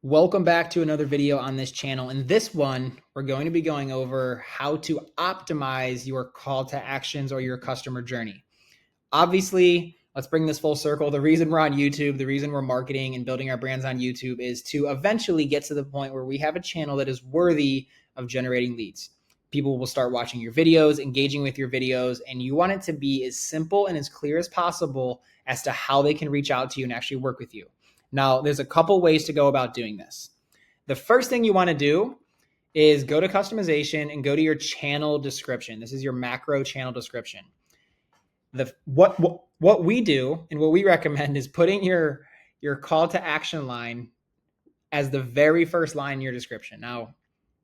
Welcome back to another video on this channel. In this one, we're going to be going over how to optimize your call to actions or your customer journey. Obviously, let's bring this full circle. The reason we're on YouTube, the reason we're marketing and building our brands on YouTube is to eventually get to the point where we have a channel that is worthy of generating leads. People will start watching your videos, engaging with your videos, and you want it to be as simple and as clear as possible as to how they can reach out to you and actually work with you. Now, there's a couple ways to go about doing this. The first thing you want to do is go to customization and go to your channel description. This is your macro channel description. What we do and what we recommend is putting your call to action line as the very first line in your description. Now,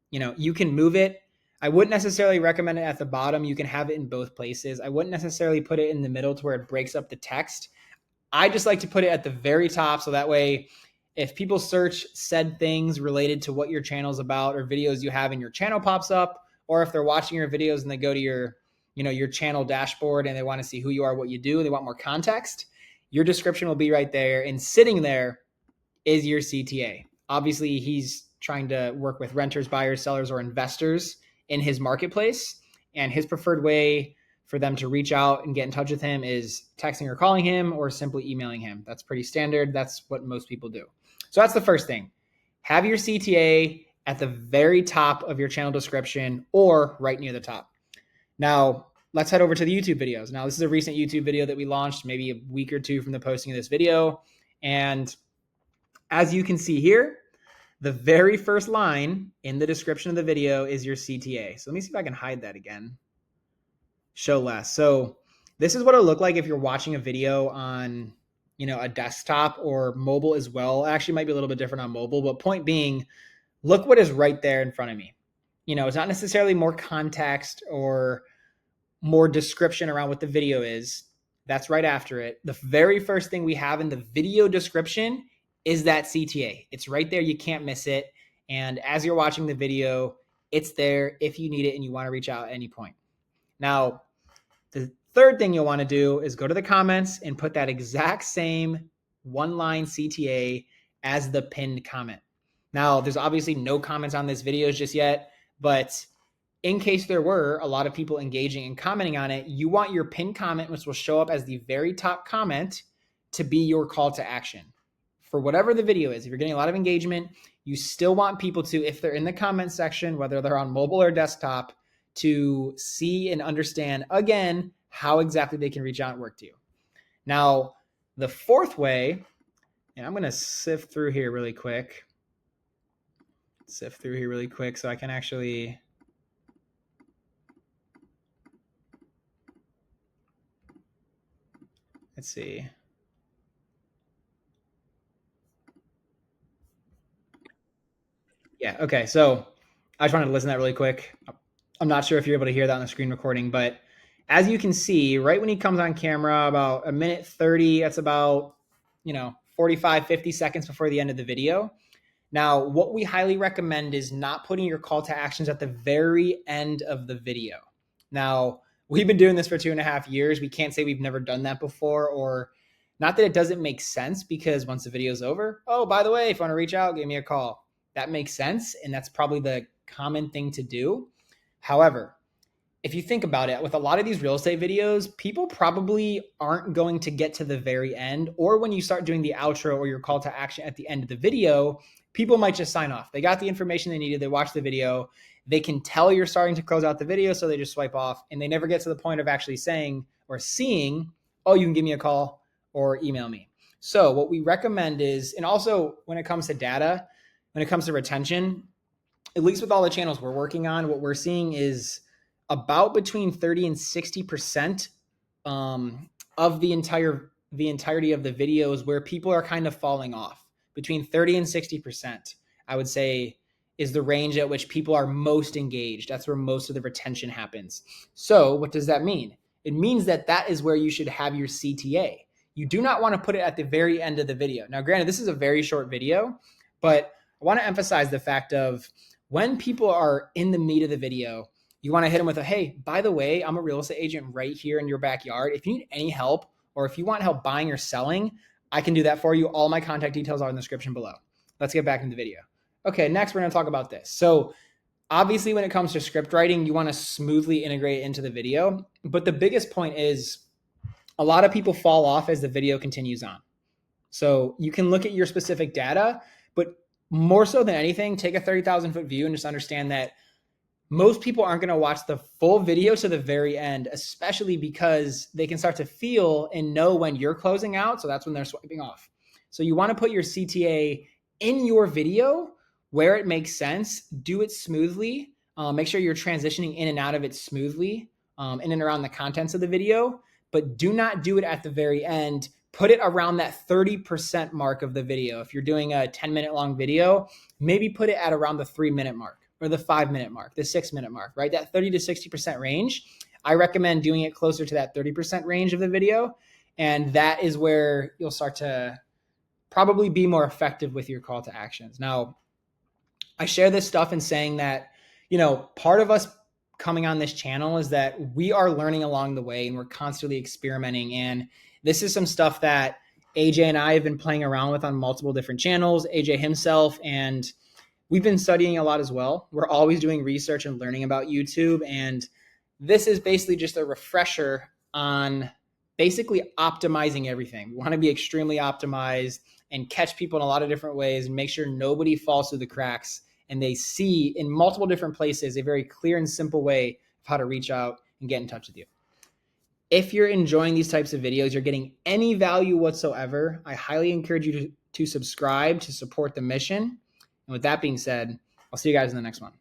you can move it. I wouldn't necessarily recommend it at the bottom. You can have it in both places. I wouldn't necessarily put it in the middle to where it breaks up the text. I just like to put it at the very top. So that way, if people search said things related to what your channel is about or videos you have in your channel pops up, or if they're watching your videos and they go to your channel dashboard and they want to see who you are, what you do, they want more context, your description will be right there. And sitting there is your CTA. Obviously, he's trying to work with renters, buyers, sellers, or investors in his marketplace. And his preferred way for them to reach out and get in touch with him is texting or calling him or simply emailing him. That's pretty standard. That's what most people do. So that's the first thing. Have your CTA at the very top of your channel description or right near the top. Now, let's head over to the YouTube videos. Now, this is a recent YouTube video that we launched maybe a week or two from the posting of this video. And as you can see here, the very first line in the description of the video is your CTA. So let me see if I can hide that again. Show less. So this is what it'll look like if you're watching a video on, a desktop or mobile as well. Actually, might be a little bit different on mobile, but point being, look what is right there in front of me. It's not necessarily more context or more description around what the video is. That's right after it. The very first thing we have in the video description is that CTA. It's right there. You can't miss it. And as you're watching the video, it's there if you need it and you want to reach out at any point. Now, the third thing you'll want to do is go to the comments and put that exact same one-line CTA as the pinned comment. Now, there's obviously no comments on this video just yet, but in case there were a lot of people engaging and commenting on it, you want your pinned comment, which will show up as the very top comment, to be your call to action. For whatever the video is, if you're getting a lot of engagement, you still want people to, if they're in the comment section, whether they're on mobile or desktop, to see and understand, again, how exactly they can reach out and work to you. Now, the fourth way, and I'm going to sift through here really quick so I can actually... Let's see. Yeah, okay. So I just wanted to listen to that really quick. I'm not sure if you're able to hear that on the screen recording, but as you can see, right when he comes on camera, about a minute 30, that's about, 45, 50 seconds before the end of the video. Now, what we highly recommend is not putting your call to actions at the very end of the video. Now, we've been doing this for 2.5 years. We can't say we've never done that before, or not that it doesn't make sense, because once the video's over, oh, by the way, if you want to reach out, give me a call. That makes sense, and that's probably the common thing to do. However, if you think about it, with a lot of these real estate videos, people probably aren't going to get to the very end, or when you start doing the outro or your call to action at the end of the video, people might just sign off. They got the information they needed. They watched the video. They can tell you're starting to close out the video, so they just swipe off, and they never get to the point of actually saying or seeing, oh, you can give me a call or email me. So what we recommend is, and also when it comes to data, when it comes to retention, at least with all the channels we're working on, what we're seeing is about between 30 and 60% of the entirety of the videos where people are kind of falling off. Between 30 and 60%, I would say, is the range at which people are most engaged. That's where most of the retention happens. So what does that mean? It means that is where you should have your CTA. You do not want to put it at the very end of the video. Now, granted, this is a very short video, but I want to emphasize the fact of when people are in the meat of the video, you want to hit them with a, hey, by the way, I'm a real estate agent right here in your backyard. If you need any help, or if you want help buying or selling, I can do that for you. All my contact details are in the description below. let's get back into the video. Okay, next we're going to talk about this. So obviously when it comes to script writing, you want to smoothly integrate it into the video. But the biggest point is a lot of people fall off as the video continues on. So you can look at your specific data, but more so than anything, take a 30,000 foot view and just understand that most people aren't going to watch the full video to the very end, especially because they can start to feel and know when you're closing out. So that's when they're swiping off. So you want to put your CTA in your video where it makes sense, do it smoothly, make sure you're transitioning in and out of it smoothly, in and around the contents of the video, but do not do it at the very end. Put it around that 30% mark of the video. If you're doing a 10-minute long video, maybe put it at around the 3-minute mark or the 5-minute mark, the 6-minute mark, right? That 30 to 60% range. I recommend doing it closer to that 30% range of the video. And that is where you'll start to probably be more effective with your call to actions. Now, I share this stuff in saying that, part of us coming on this channel is that we are learning along the way and we're constantly experimenting. And this is some stuff that AJ and I have been playing around with on multiple different channels, AJ himself, and we've been studying a lot as well. We're always doing research and learning about YouTube. And this is basically just a refresher on basically optimizing everything. We want to be extremely optimized and catch people in a lot of different ways and make sure nobody falls through the cracks and they see in multiple different places a very clear and simple way of how to reach out and get in touch with you. If you're enjoying these types of videos, you're getting any value whatsoever, I highly encourage you to subscribe to support the mission. And with that being said, I'll see you guys in the next one.